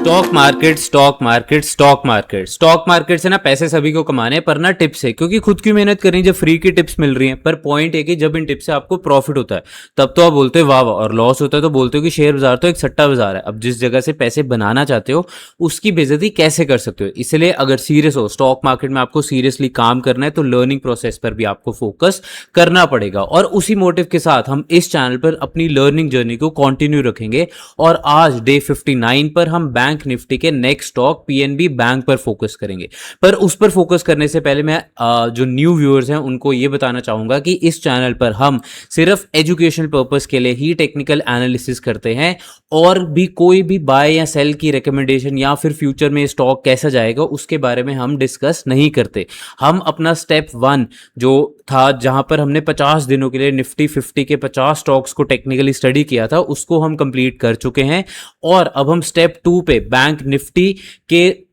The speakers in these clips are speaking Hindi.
Stock market stock market stock market stock market से ना पैसे सभी को कमाने हैं, पर ना टिप्स है क्योंकि खुद की मेहनत करनी, जब फ्री की टिप्स मिल रही हैं। पर पॉइंट है कि जब इन टिप्स से आपको प्रॉफिट होता है तब तो आप बोलते हो वाह वाह, और लॉस होता है तो बोलते हो कि शेयर बाजार तो एक सट्टा बाजार है। अब जिस जगह से पैसे बनाना चाहते हो उसकी बेइज्जती कैसे कर सकते हो। इसलिए अगर सीरियस हो स्टॉक मार्केट में, आपको सीरियसली काम करना है तो लर्निंग प्रोसेस पर भी आपको फोकस करना पड़ेगा। और उसी मोटिव के साथ हम इस चैनल पर अपनी लर्निंग जर्नी को कंटिन्यू रखेंगे। और आज डे 59 पर हम बैंक निफ्टी के नेक्स्ट स्टॉक पीएनबी बैंक पर फोकस करेंगे। पर उस पर फोकस करने से पहले मैं जो न्यू व्यूअर्स हैं उनको ये बताना चाहूंगा कि इस चैनल पर हम सिर्फ एजुकेशनल पर्पस के लिए ही टेक्निकल एनालिसिस करते हैं, और भी कोई भी बाय या सेल की रिकमेंडेशन या फिर फ्यूचर में स्टॉक कैसा जाएगा उसके बारे में हम डिस्कस नहीं करते। हम अपना स्टेप 1 जो था, जहां पर हमने 50 दिनों के लिए निफ्टी 50 के 50 स्टॉक्स को टेक्निकली स्टडी किया था, उसको हम कंप्लीट कर चुके हैं। और अब हम स्टेप 2 पे बैंक निफ्टी के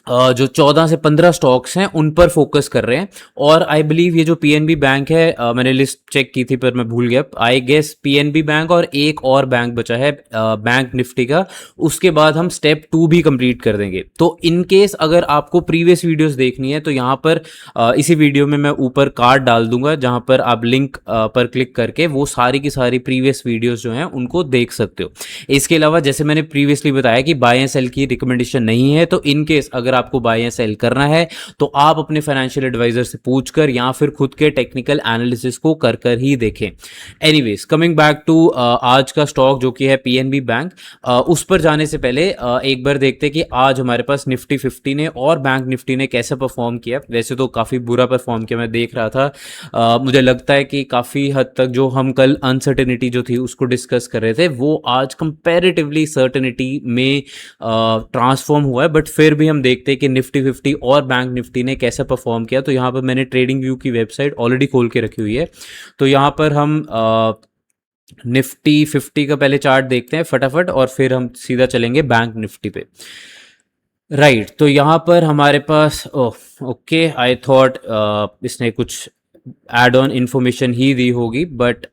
जो 14 से 15 स्टॉक्स हैं उन पर फोकस कर रहे हैं। और आई बिलीव ये जो पीएनबी बैंक है, मैंने लिस्ट चेक की थी पर मैं भूल गया, आई गेस पीएनबी बैंक और एक और बैंक बचा है बैंक निफ्टी का। उसके बाद हम स्टेप 2 भी कंप्लीट कर देंगे। तो इन केस अगर आपको प्रीवियस वीडियोस देखनी है तो यहाँ पर इसी वीडियो में मैं ऊपर कार्ड डाल दूंगा, जहाँ पर आप लिंक पर क्लिक करके वो सारी की सारी प्रीवियस वीडियोस जो हैं उनको देख सकते हो। इसके अलावा जैसे मैंने प्रीवियसली बताया कि बाय एंड सेल की रिकमेंडेशन नहीं है, तो इन केस अगर आपको बाय या सेल करना है तो आप अपने फाइनेंशियल एडवाइजर से पूछकर या फिर खुद के टेक्निकल एनालिसिस को कर कर ही देखें। एनीवेज, कमिंग बैक टू आज का स्टॉक जो कि है पीएनबी बैंक, उस पर जाने से पहले एक बार देखते हैं कि आज हमारे पास निफ्टी 50 ने और बैंक निफ्टी ने कैसे परफॉर्म किया। वैसे तो काफी बुरा परफॉर्म किया, मैं देख रहा था। मुझे लगता है कि काफी हद तक जो हम कल अनसर्टेनिटी जो थी उसको डिस्कस कर रहे थे, वो आज कंपैरेटिवली सर्टेनिटी में ट्रांसफॉर्म हुआ है। बट फिर भी हम देखते हैं कि निफ्टी 50 और बैंक निफ्टी ने कैसे परफॉर्म किया। तो यहाँ पर मैंने ट्रेडिंग व्यू की वेबसाइट ऑलरेडी खोल के रखी हुई है, तो यहाँ पर हम निफ्टी 50 का पहले चार्ट देखते हैं फटाफट और फिर हम सीधा चलेंगे बैंक निफ्टी पे। राइट, तो यहाँ पर हमारे पास ओके, आई थॉट इसने कुछ एड ऑन इन्फॉर्मेशन ही दी होगी, बट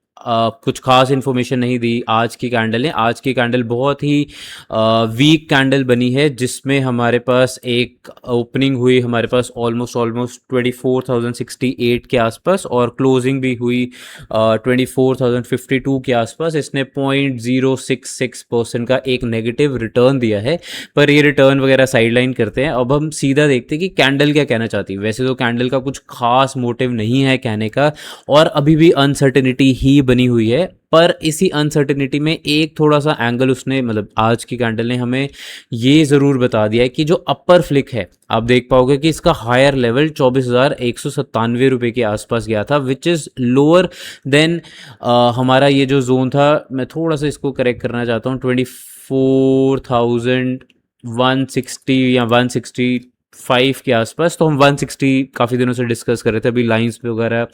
कुछ खास इन्फॉर्मेशन नहीं दी। आज की कैंडल है, आज की कैंडल बहुत ही वीक कैंडल बनी है, जिसमें हमारे पास एक ओपनिंग हुई हमारे पास ऑलमोस्ट 24,068 के आसपास, और क्लोजिंग भी हुई 24,052 के आसपास। इसने 0.066% का एक नेगेटिव रिटर्न दिया है। पर ये रिटर्न वगैरह साइडलाइन करते हैं, अब हम सीधा देखते हैं कि कैंडल क्या कहना चाहती है। वैसे तो कैंडल का कुछ खास मोटिव नहीं है कहने का, और अभी भी अनसर्टेनिटी ही बनी हुई है। पर इसी अनसर्टेनिटी में एक थोड़ा सा एंगल उसने, मतलब आज की कैंडल ने हमें ये ज़रूर बता दिया है कि जो अपर फ्लिक है, आप देख पाओगे कि इसका हायर लेवल 24,197 रुपये के आसपास गया था, विच इज़ लोअर देन हमारा ये जो जोन था। मैं थोड़ा सा इसको करेक्ट करना चाहता हूँ, 24,160 या 165 के आसपास। तो हम 160 काफ़ी दिनों से डिस्कस कर रहे थे, अभी लाइंस पे वगैरह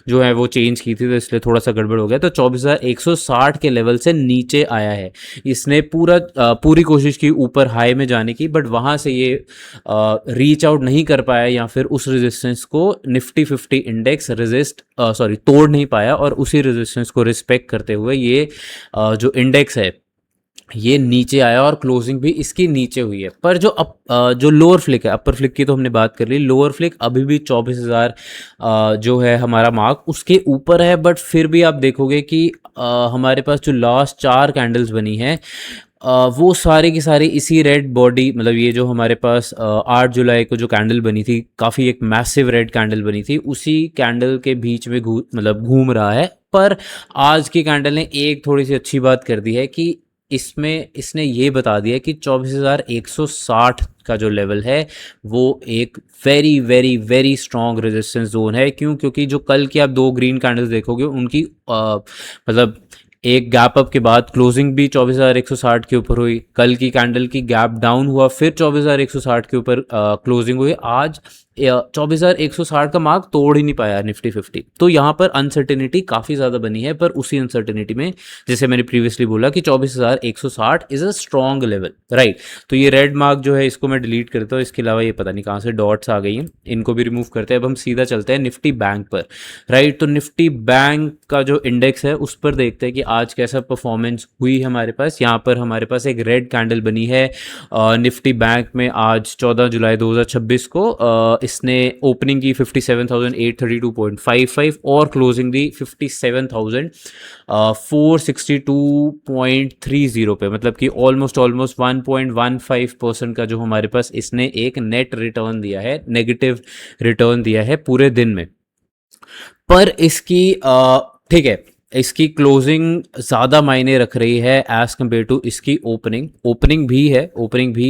जो है वो चेंज की थी तो इसलिए थोड़ा सा गड़बड़ हो गया। तो 24,160 के लेवल से नीचे आया है। इसने पूरी कोशिश की ऊपर हाई में जाने की, बट वहाँ से ये रीच आउट नहीं कर पाया, या फिर उस रेजिस्टेंस को निफ्टी 50 इंडेक्स तोड़ नहीं पाया, और उसी रेजिस्टेंस को रिस्पेक्ट करते हुए ये जो इंडेक्स है ये नीचे आया, और क्लोजिंग भी इसकी नीचे हुई है। पर जो लोअर फ्लिक है, अपर फ्लिक की तो हमने बात कर ली, लोअर फ्लिक अभी भी 24,000 जो है हमारा मार्क उसके ऊपर है। बट फिर भी आप देखोगे कि हमारे पास जो लास्ट 4 कैंडल्स बनी हैं वो सारी की सारी इसी रेड बॉडी, मतलब ये जो हमारे पास 8 जुलाई को जो कैंडल बनी थी, काफ़ी एक मैसिव रेड कैंडल बनी थी, उसी कैंडल के बीच में घूम रहा है। पर आज की कैंडल ने एक थोड़ी सी अच्छी बात कर दी है कि इसने ये बता दिया कि 24,160 का जो लेवल है वो एक very very very strong resistance zone है। क्योंकि जो कल की आप 2 ग्रीन कैंडल्स देखोगे उनकी मतलब एक गैप अप के बाद क्लोजिंग भी 24,160 के ऊपर हुई। कल की कैंडल की गैप डाउन हुआ, फिर 24,160 के ऊपर क्लोजिंग हुई। आज 24,160 का मार्क तोड़ ही नहीं पाया निफ्टी 50। तो यहाँ पर अनसर्टेनिटी काफ़ी ज़्यादा बनी है, पर उसी अनसर्टेनिटी में जैसे मैंने प्रीवियसली बोला कि 24,160 is a strong level, right. तो ये रेड मार्क जो है इसको मैं डिलीट करता हूँ, इसके अलावा ये पता नहीं कहाँ से डॉट्स आ गई हैं, इनको भी रिमूव करते हैं। अब हम सीधा चलते हैं निफ्टी बैंक पर, राइट। तो निफ्टी बैंक का जो इंडेक्स है उस पर देखते हैं कि आज कैसा परफॉर्मेंस हुई है हमारे पास। यहाँ पर हमारे पास एक रेड कैंडल बनी है निफ्टी बैंक में आज 14 जुलाई 2026 को। इसने ओपनिंग की 57,832.55 और क्लोजिंग दी 57,462.30 पे, मतलब कि ऑलमोस्ट 1.15% का जो हमारे पास इसने एक नेट रिटर्न दिया है, नेगेटिव रिटर्न दिया है पूरे दिन में। पर इसकी ठीक है, इसकी क्लोजिंग ज़्यादा मायने रख रही है एज़ कम्पेयर टू इसकी ओपनिंग। ओपनिंग भी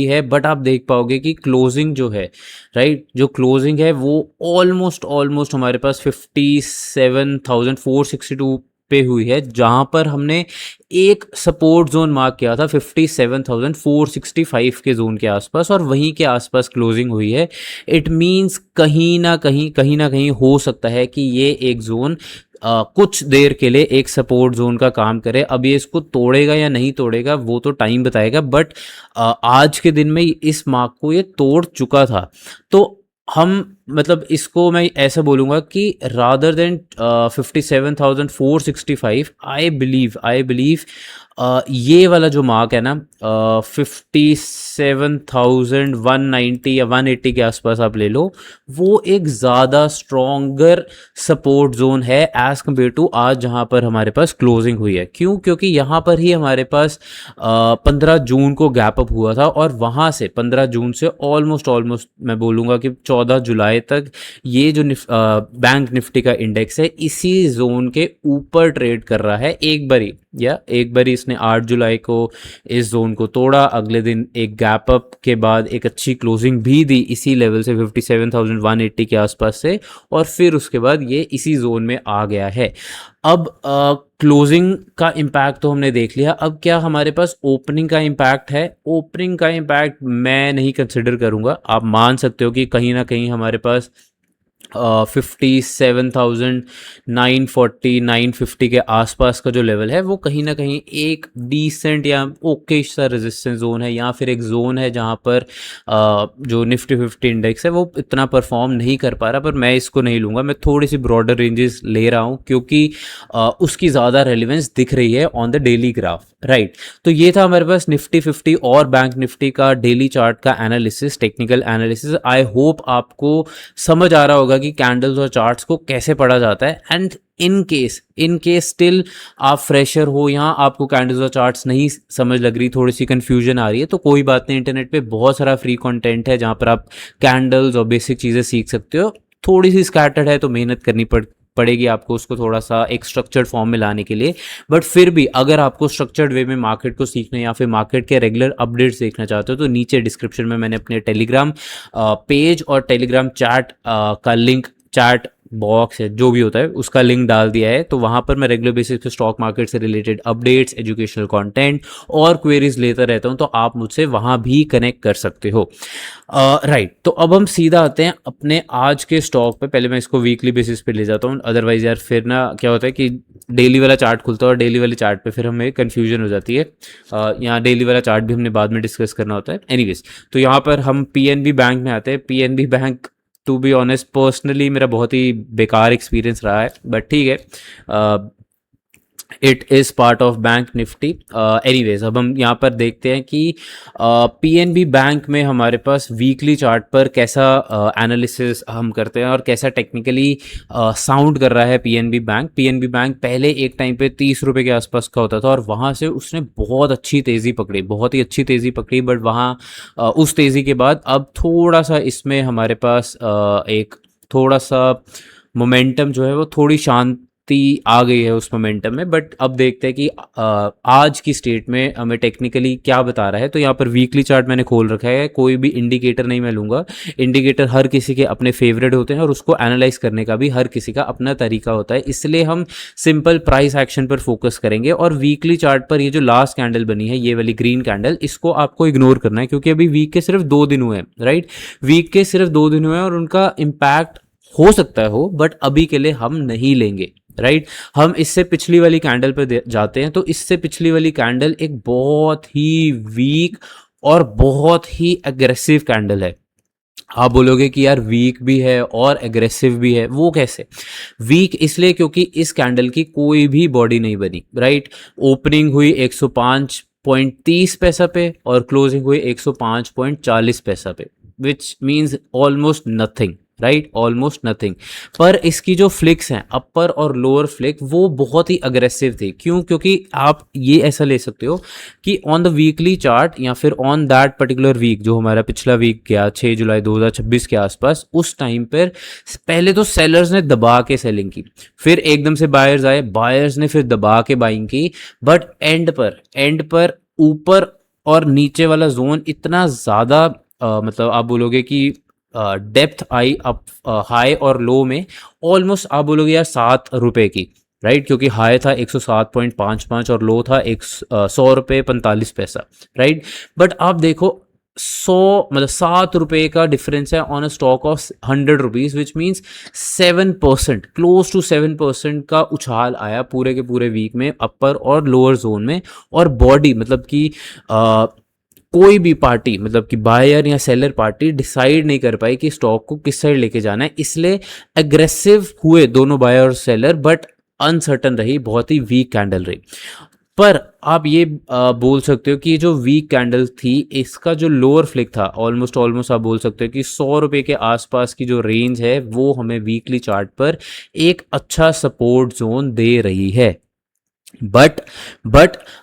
है बट आप देख पाओगे कि क्लोजिंग जो है, राइट, जो क्लोजिंग है वो ऑलमोस्ट हमारे पास 57,462 पे हुई है, जहां पर हमने एक सपोर्ट जोन मार्क किया था 57,465 के जोन के आसपास, और वहीं के आसपास क्लोजिंग हुई है। इट मींस कहीं ना कहीं हो सकता है कि ये एक जोन कुछ देर के लिए एक सपोर्ट जोन का काम करे। अब ये इसको तोड़ेगा या नहीं तोड़ेगा वो तो टाइम बताएगा, बट आज के दिन में इस मार्क को ये तोड़ चुका था। तो हम मतलब इसको मैं ऐसा बोलूँगा कि रादर देन 57,465, आई बिलीव ये वाला जो मार्क है ना 57,190 या 180 के आसपास आप ले लो, वो एक ज़्यादा स्ट्रॉन्गर सपोर्ट जोन है एज़ कम्पेयर टू आज जहाँ पर हमारे पास क्लोजिंग हुई है। क्यों? क्योंकि यहाँ पर ही हमारे पास 15 जून को गैप अप हुआ था, और वहाँ से 15 जून से ऑलमोस्ट मैं बोलूँगा कि 14 जुलाई तक ये जो बैंक निफ्टी का इंडेक्स है इसी जोन के ऊपर ट्रेड कर रहा है। एक बारी इसने 8 जुलाई को इस जोन को तोड़ा, अगले दिन एक गैप अप के बाद एक अच्छी क्लोजिंग भी दी इसी लेवल से 57,180 के आसपास से, और फिर उसके बाद ये इसी जोन में आ गया है। अब क्लोजिंग का इम्पैक्ट तो हमने देख लिया, अब क्या हमारे पास ओपनिंग का इम्पैक्ट है? ओपनिंग का इम्पैक्ट मैं नहीं कंसिडर करूँगा। आप मान सकते हो कि कहीं ना कहीं हमारे पास 57,940 950 के आसपास का जो लेवल है वो कहीं ना कहीं एक डिसेंट या ओके सा रेजिस्टेंस जोन है, या फिर एक जोन है जहाँ पर जो निफ्टी 50 इंडेक्स है वो इतना परफॉर्म नहीं कर पा रहा। पर मैं इसको नहीं लूँगा, मैं थोड़ी सी ब्रॉडर रेंजेस ले रहा हूँ क्योंकि उसकी ज़्यादा रेलिवेंस दिख रही है on the daily graph, right. तो ये था हमारे पास निफ्टी 50 और बैंक निफ्टी का डेली चार्ट का analysis, technical analysis. I hope आपको समझ आ रहा होगा कि कैंडल्स और चार्ट्स को कैसे पढ़ा जाता है। एंड इन केस स्टिल आप फ्रेशर हो, यहाँ आपको कैंडल्स और चार्ट्स नहीं समझ लग रही, थोड़ी सी कंफ्यूजन आ रही है, तो कोई बात नहीं, इंटरनेट पे बहुत सारा फ्री कंटेंट है जहाँ पर आप कैंडल्स और बेसिक चीज़ें सीख सकते हो। थोड़ी सी स्कैटर्ड है तो मेहनत करनी पड़ेगी आपको उसको थोड़ा सा एक स्ट्रक्चर्ड फॉर्म में लाने के लिए। बट फिर भी अगर आपको स्ट्रक्चर्ड वे में मार्केट को सीखना या फिर मार्केट के रेगुलर अपडेट्स देखना चाहते हो तो नीचे डिस्क्रिप्शन में मैंने अपने टेलीग्राम पेज और टेलीग्राम चैट का लिंक, चैट बॉक्स है जो भी होता है उसका लिंक डाल दिया है। तो वहाँ पर मैं रेगुलर बेसिस पे स्टॉक मार्केट से रिलेटेड अपडेट्स, एजुकेशनल कंटेंट और क्वेरीज लेता रहता हूँ, तो आप मुझसे वहाँ भी कनेक्ट कर सकते हो। राइट, तो अब हम सीधा आते हैं अपने आज के स्टॉक पे। पहले मैं इसको वीकली बेसिस पे ले जाता हूँ, अदरवाइज यार फिर ना क्या होता है कि डेली वाला चार्ट खुलता है और डेली वाले चार्ट पे फिर हमें कन्फ्यूजन हो जाती है। यहाँ डेली वाला चार्ट भी हमने बाद में डिस्कस करना होता है। एनीवेज, तो यहाँ पर हम पीएनबी बैंक में आते हैं। PNB bank to be honest personally मेरा बहुत ही बेकार एक्सपीरियंस रहा है, बट ठीक है, it is part of bank Nifty. Anyways, अब हम यहाँ पर देखते हैं कि पीएनबी बैंक में हमारे पास वीकली चार्ट पर कैसा एनालिसिस हम करते हैं और कैसा टेक्निकली साउंड कर रहा है पीएनबी बैंक। पीएनबी बैंक पहले एक टाइम पे 30 रुपये के आसपास का होता था और वहाँ से उसने बहुत अच्छी तेज़ी पकड़ी, बहुत ही अच्छी तेज़ी पकड़ी, बट वहाँ उस तेज़ी के बाद अब थोड़ा सा इसमें हमारे पास एक थोड़ा सा मोमेंटम जो है वो थोड़ी शांत आ गई है उस मोमेंटम में। बट अब देखते हैं कि आज की स्टेट में हमें टेक्निकली क्या बता रहा है। तो यहाँ पर वीकली चार्ट मैंने खोल रखा है, कोई भी इंडिकेटर नहीं मैं लूँगा। इंडिकेटर हर किसी के अपने फेवरेट होते हैं और उसको एनालाइज करने का भी हर किसी का अपना तरीका होता है, इसलिए हम सिंपल प्राइस एक्शन पर फोकस करेंगे। और वीकली चार्ट पर ये जो लास्ट कैंडल बनी है, ये वाली ग्रीन कैंडल, इसको आपको इग्नोर करना है क्योंकि अभी वीक के सिर्फ 2 दिन हुए हैं, राइट। वीक के सिर्फ 2 दिन हुए हैं और उनका इम्पैक्ट हो सकता है हो, बट अभी के लिए हम नहीं लेंगे, राइट। हम इससे पिछली वाली कैंडल पे जाते हैं। तो इससे पिछली वाली कैंडल एक बहुत ही वीक और बहुत ही एग्रेसिव कैंडल है। आप बोलोगे कि यार वीक भी है और एग्रेसिव भी है, वो कैसे? वीक इसलिए क्योंकि इस कैंडल की कोई भी बॉडी नहीं बनी, राइट। ओपनिंग हुई 105.30 पैसा पे और क्लोजिंग हुई 105.40 पैसा पे, which means almost nothing, right, almost nothing. पर इसकी जो फ्लिक्स हैं, अपर और लोअर फ्लिक, वो बहुत ही अग्रेसिव थी। क्यों? क्योंकि आप ये ऐसा ले सकते हो कि ऑन द वीकली चार्ट या फिर ऑन दैट पर्टिकुलर वीक, जो हमारा पिछला वीक गया 6 जुलाई 2026 के आसपास, उस टाइम पर पहले तो सेलर्स ने दबा के सेलिंग की, फिर एकदम से बायर्स आए, बायर्स ने फिर दबा के बाइंग की। बट एंड पर ऊपर और नीचे वाला जोन इतना ज़्यादा मतलब आप बोलोगे कि डेप्थ आई अप हाई और लो में, ऑलमोस्ट आप बोलोगे यार 7 रुपए की, राइट। क्योंकि हाई था 107.55 और लो था 100 रुपये 45 पैसा, राइट। बट आप देखो 7 रुपए का डिफरेंस है on a stock of 100 rupees, which means 7%, close to 7% का उछाल आया पूरे के पूरे वीक में अपर और लोअर जोन में। और बॉडी मतलब कि कोई भी पार्टी, मतलब कि बायर या सेलर पार्टी डिसाइड नहीं कर पाई कि स्टॉक को किस साइड लेके जाना है, इसलिए एग्रेसिव हुए दोनों बायर और सेलर, बट अनसर्टन रही, बहुत ही वीक कैंडल रही। पर आप ये बोल सकते हो कि जो वीक कैंडल थी, इसका जो लोअर फ्लिक था, ऑलमोस्ट आप बोल सकते हो कि 100 रुपये के आसपास की जो रेंज है, वो हमें वीकली चार्ट पर एक अच्छा सपोर्ट जोन दे रही है। बट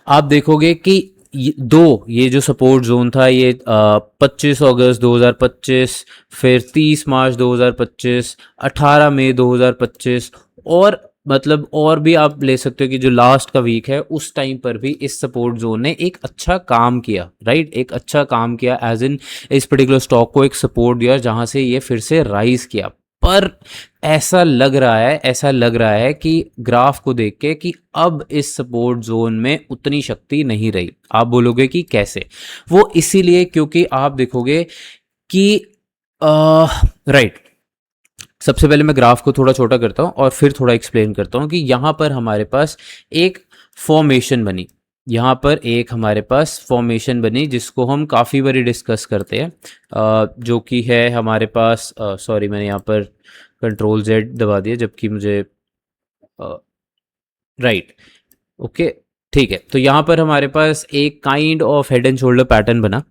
आप देखोगे कि ये जो सपोर्ट जोन था, ये 25 अगस्त 2025, फिर 30 मार्च 2025, 18 मई 2025, और मतलब और भी आप ले सकते हो कि जो लास्ट का वीक है, उस टाइम पर भी इस सपोर्ट जोन ने एक अच्छा काम किया, राइट। एक अच्छा काम किया एज इन इस पर्टिकुलर स्टॉक को एक सपोर्ट दिया जहां से ये फिर से राइज किया। पर ऐसा लग रहा है कि ग्राफ को देख के कि अब इस सपोर्ट जोन में उतनी शक्ति नहीं रही। आप बोलोगे कि कैसे? वो इसीलिए क्योंकि आप देखोगे कि राइट, सबसे पहले मैं ग्राफ को थोड़ा छोटा करता हूँ और फिर थोड़ा एक्सप्लेन करता हूँ कि यहाँ पर हमारे पास एक फॉर्मेशन बनी, जिसको हम काफ़ी बारी डिस्कस करते हैं, जो कि है हमारे पास, सॉरी मैंने यहाँ पर कंट्रोल जेड दबा दिया जबकि मुझे, राइट, ओके, ठीक है। तो यहाँ पर हमारे पास एक kind of head and shoulder pattern बना।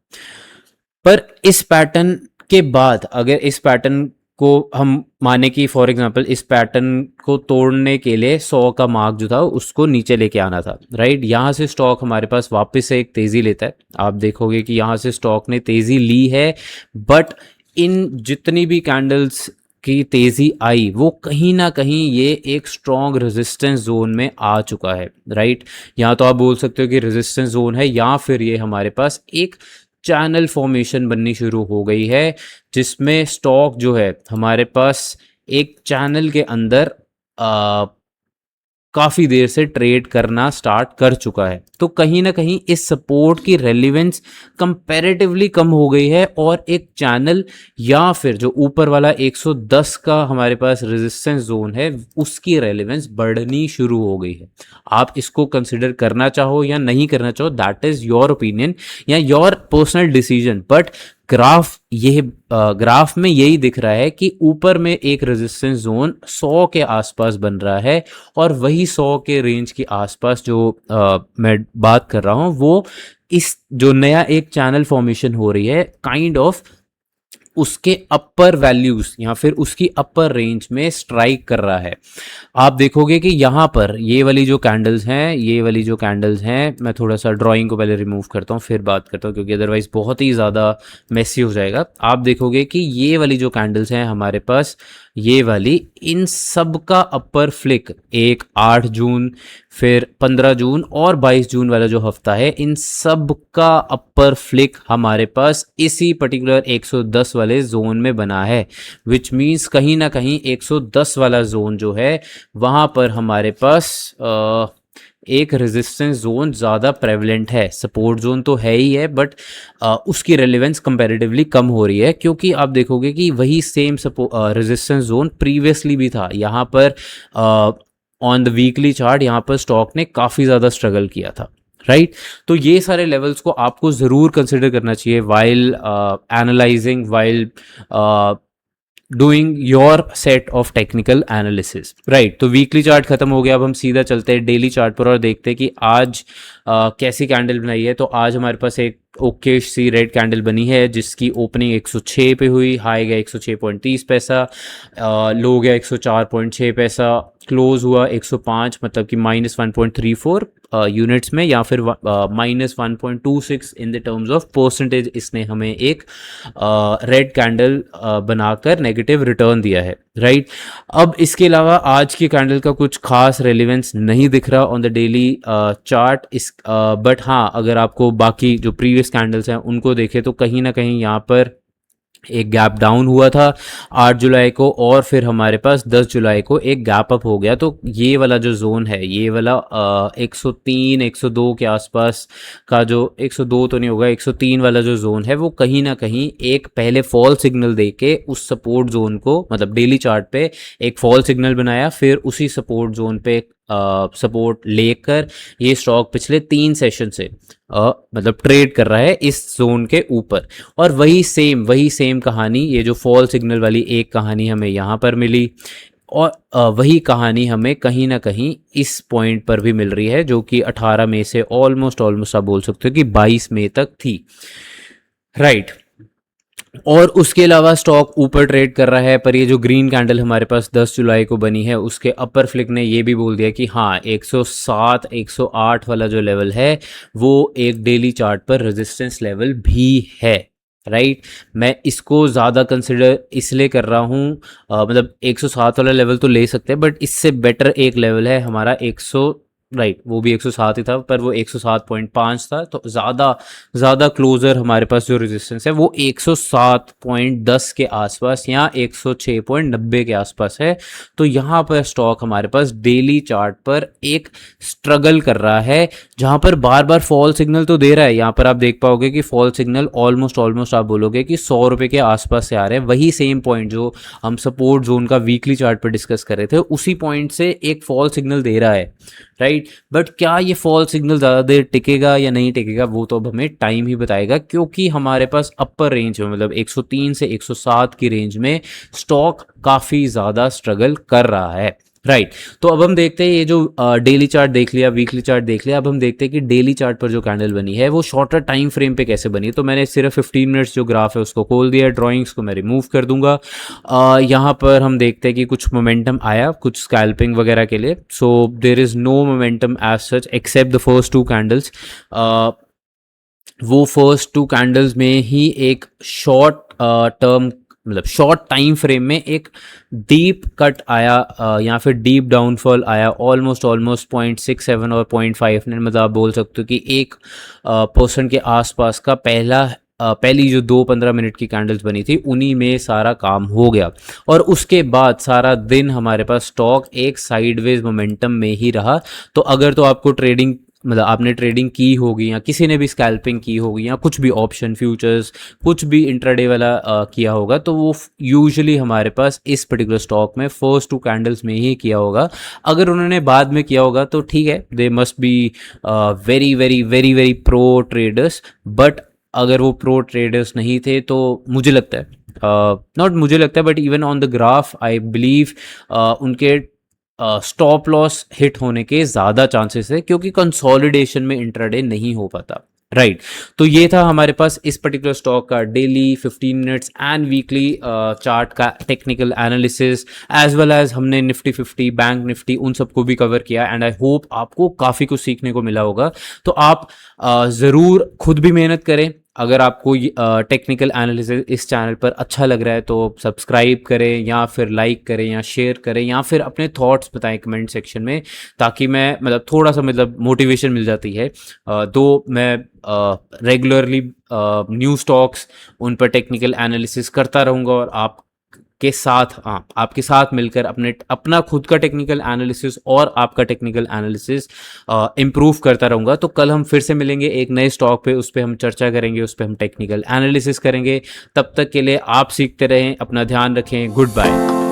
पर इस पैटर्न के बाद अगर इस पैटर्न को हम माने कि फॉर एग्जांपल इस पैटर्न को तोड़ने के लिए 100 का मार्क जो था उसको नीचे लेके आना था, राइट। यहाँ से स्टॉक हमारे पास वापस से एक तेज़ी लेता है। आप देखोगे कि यहाँ से स्टॉक ने तेज़ी ली है, बट इन जितनी भी कैंडल्स की तेज़ी आई, वो कहीं ना कहीं ये एक स्ट्रॉन्ग रेजिस्टेंस जोन में आ चुका है, राइट। यहाँ तो आप बोल सकते हो कि रेजिस्टेंस जोन है, या फिर ये हमारे पास एक चैनल फॉर्मेशन बननी शुरू हो गई है, जिसमें स्टॉक जो है हमारे पास एक चैनल के अंदर काफ़ी देर से ट्रेड करना स्टार्ट कर चुका है। तो कहीं ना कहीं इस सपोर्ट की रेलिवेंस कंपैरेटिवली कम हो गई है, और एक चैनल या फिर जो ऊपर वाला 110 का हमारे पास रेजिस्टेंस जोन है, उसकी रेलिवेंस बढ़नी शुरू हो गई है। आप इसको कंसिडर करना चाहो या नहीं करना चाहो, दैट इज़ योर ओपिनियन या your personal decision. But graph में यही दिख रहा है कि ऊपर में एक रेजिस्टेंस जोन 100 के आसपास बन रहा है, और वही 100 के रेंज के आसपास जो मैं बात कर रहा हूँ, वो इस जो नया एक चैनल फॉर्मेशन हो रही है, काइंड ऑफ उसके अपर वैल्यूज या फिर उसकी अपर रेंज में स्ट्राइक कर रहा है। आप देखोगे कि यहाँ पर ये वाली जो कैंडल्स हैं, ये वाली जो कैंडल्स हैं, मैं थोड़ा सा ड्राइंग को पहले रिमूव करता हूँ फिर बात करता हूँ, क्योंकि अदरवाइज बहुत ही ज़्यादा मेसी हो जाएगा। आप देखोगे कि ये वाली जो कैंडल्स हैं हमारे पास, ये वाली, इन सब का अपर फ्लिक एक 8 जून, फिर 15 जून और 22 जून वाला जो हफ्ता है, इन सब का अपर फ्लिक हमारे पास इसी पर्टिकुलर 110 वाले जोन में बना है। विच मीन्स कहीं ना कहीं 110 वाला जोन जो है वहाँ पर हमारे पास एक रेजिस्टेंस जोन ज़्यादा प्रेवलेंट है। सपोर्ट जोन तो है ही है, बट उसकी रेलेवेंस कंपैरेटिवली कम हो रही है, क्योंकि आप देखोगे कि वही सेम रेजिस्टेंस जोन प्रीवियसली भी था यहाँ पर। ऑन द वीकली चार्ट यहाँ पर स्टॉक ने काफ़ी ज़्यादा स्ट्रगल किया था, राइट। तो ये सारे लेवल्स को आपको ज़रूर कंसिडर करना चाहिए while analysing, while doing your set of technical analysis, right. तो वीकली चार्ट खत्म हो गया, अब हम सीधा चलते हैं डेली चार्ट पर और देखते हैं कि आज कैसी कैंडल बनाई है। तो आज हमारे पास एक ओके सी रेड कैंडल बनी है जिसकी ओपनिंग 106 पे हुई, हाई गया 106.30 पैसा, लो गया 104.6 पैसा, क्लोज हुआ 105, मतलब कि -1.34 यूनिट्स में, या फिर -1.26 in the terms of percentage. इसने हमें एक रेड कैंडल बनाकर नेगेटिव रिटर्न दिया है, राइट। अब इसके अलावा आज की कैंडल का कुछ खास रेलिवेंस नहीं दिख रहा on the daily chart, but हाँ, अगर आपको बाकी जो प्रीवियस कैंडल्स हैं उनको देखें तो कहीं ना कहीं यहाँ पर एक गैप डाउन हुआ था 8 जुलाई को, और फिर हमारे पास 10 जुलाई को एक गैप अप हो गया। तो ये वाला जो जोन है, ये वाला 103 102 के आसपास का जो, 102 तो नहीं होगा, 103 वाला जो जोन है, वो कहीं ना कहीं एक पहले फॉल सिग्नल दे के उस सपोर्ट जोन को, मतलब डेली चार्ट पे एक फॉल सिग्नल बनाया, फिर उसी सपोर्ट जोन पे सपोर्ट लेकर ये स्टॉक पिछले 3 सेशन से मतलब ट्रेड कर रहा है इस जोन के ऊपर। और वही सेम कहानी, ये जो फॉल सिग्नल वाली एक कहानी हमें यहाँ पर मिली, और वही कहानी हमें कहीं ना कहीं इस पॉइंट पर भी मिल रही है, जो कि 18 मई से ऑलमोस्ट आप बोल सकते हो कि 22 मई तक थी, राइट। और उसके अलावा स्टॉक ऊपर ट्रेड कर रहा है, पर ये जो ग्रीन कैंडल हमारे पास 10 जुलाई को बनी है, उसके अपर फ्लिक ने ये भी बोल दिया कि हाँ, 107 108 वाला जो लेवल है वो एक डेली चार्ट पर रेजिस्टेंस लेवल भी है, राइट। मैं इसको ज़्यादा कंसिडर इसलिए कर रहा हूँ, मतलब 107 वाला लेवल तो ले सकते हैं, बट इससे बेटर एक लेवल है हमारा 100, राइट, वो भी 107 ही था, पर वो 107.5 था। तो ज़्यादा क्लोजर हमारे पास जो रेजिस्टेंस है वो 107.10 के आसपास या 106.90 के आसपास है। तो यहाँ पर स्टॉक हमारे पास डेली चार्ट पर एक स्ट्रगल कर रहा है, जहाँ पर बार बार फॉल सिग्नल तो दे रहा है। यहाँ पर आप देख पाओगे कि फॉल सिग्नल ऑलमोस्ट आप बोलोगे कि 100 रुपये के आसपास से आ रहे हैं। वही सेम पॉइंट जो हम सपोर्ट जोन का वीकली चार्ट पर डिस्कस कर रहे थे, उसी पॉइंट से एक फॉल सिग्नल दे रहा है, राइट। बट क्या ये फॉल सिग्नल ज़्यादा देर टिकेगा या नहीं टिकेगा, वो तो अब हमें टाइम ही बताएगा, क्योंकि हमारे पास अपर रेंज में, मतलब 103 से 107 की रेंज में स्टॉक काफ़ी ज़्यादा स्ट्रगल कर रहा है, राइट। तो अब हम देखते हैं, ये जो डेली चार्ट देख लिया, वीकली चार्ट देख लिया, अब हम देखते हैं कि डेली चार्ट पर जो कैंडल बनी है वो शॉर्टर टाइम फ्रेम पे कैसे बनी। तो मैंने सिर्फ 15 मिनट्स जो ग्राफ है उसको खोल दिया, ड्राइंग्स को मैं रिमूव कर दूंगा। यहाँ पर हम देखते हैं कि कुछ मोमेंटम आया कुछ स्कैल्पिंग वगैरह के लिए। So there is no momentum as such except the first 2 candles. वो फर्स्ट 2 कैंडल्स में ही एक शॉर्ट टर्म, मतलब शॉर्ट टाइम फ्रेम में एक डीप कट आया या फिर डीप डाउनफॉल आया, ऑलमोस्ट 0.67 और 0.5 ने, मतलब आप बोल सकते हो कि 1% के आसपास का पहली जो 2-15 मिनट की कैंडल्स बनी थी उन्हीं में सारा काम हो गया। और उसके बाद सारा दिन हमारे पास स्टॉक एक साइडवेज मोमेंटम में ही रहा। तो अगर तो आपको ट्रेडिंग, मतलब आपने ट्रेडिंग की होगी या किसी ने भी स्कैल्पिंग की होगी या कुछ भी ऑप्शन फ्यूचर्स कुछ भी इंट्राडे वाला किया होगा, तो वो यूजुअली हमारे पास इस पर्टिकुलर स्टॉक में फर्स्ट 2 कैंडल्स में ही किया होगा। अगर उन्होंने बाद में किया होगा तो ठीक है, they must be very very very very pro traders. But अगर वो प्रो ट्रेडर्स नहीं थे तो मुझे लगता है, नॉट मुझे लगता है but even on the graph I believe उनके स्टॉप लॉस हिट होने के ज़्यादा चांसेस है, क्योंकि कंसोलिडेशन में इंट्राडे नहीं हो पाता, राइट तो ये था हमारे पास इस पर्टिकुलर स्टॉक का daily 15 minutes and weekly chart का technical analysis, as well as हमने निफ्टी 50 बैंक निफ्टी उन सबको भी कवर किया एंड आई होप आपको काफ़ी कुछ सीखने को मिला होगा। तो आप ज़रूर खुद भी मेहनत करें। अगर आपको टेक्निकल एनालिसिस इस चैनल पर अच्छा लग रहा है तो सब्सक्राइब करें या फिर लाइक करें या शेयर करें या फिर अपने थॉट्स बताएं कमेंट सेक्शन में, ताकि मैं मतलब थोड़ा सा मतलब मोटिवेशन मिल जाती है। तो मैं रेगुलरली न्यू स्टॉक्स उन पर टेक्निकल एनालिसिस करता रहूँगा और आपके साथ मिलकर अपना खुद का टेक्निकल एनालिसिस और आपका टेक्निकल एनालिसिस इम्प्रूव करता रहूँगा। तो कल हम फिर से मिलेंगे एक नए स्टॉक पे, उस पर हम चर्चा करेंगे, उस पर हम टेक्निकल एनालिसिस करेंगे। तब तक के लिए आप सीखते रहें, अपना ध्यान रखें, गुड बाय।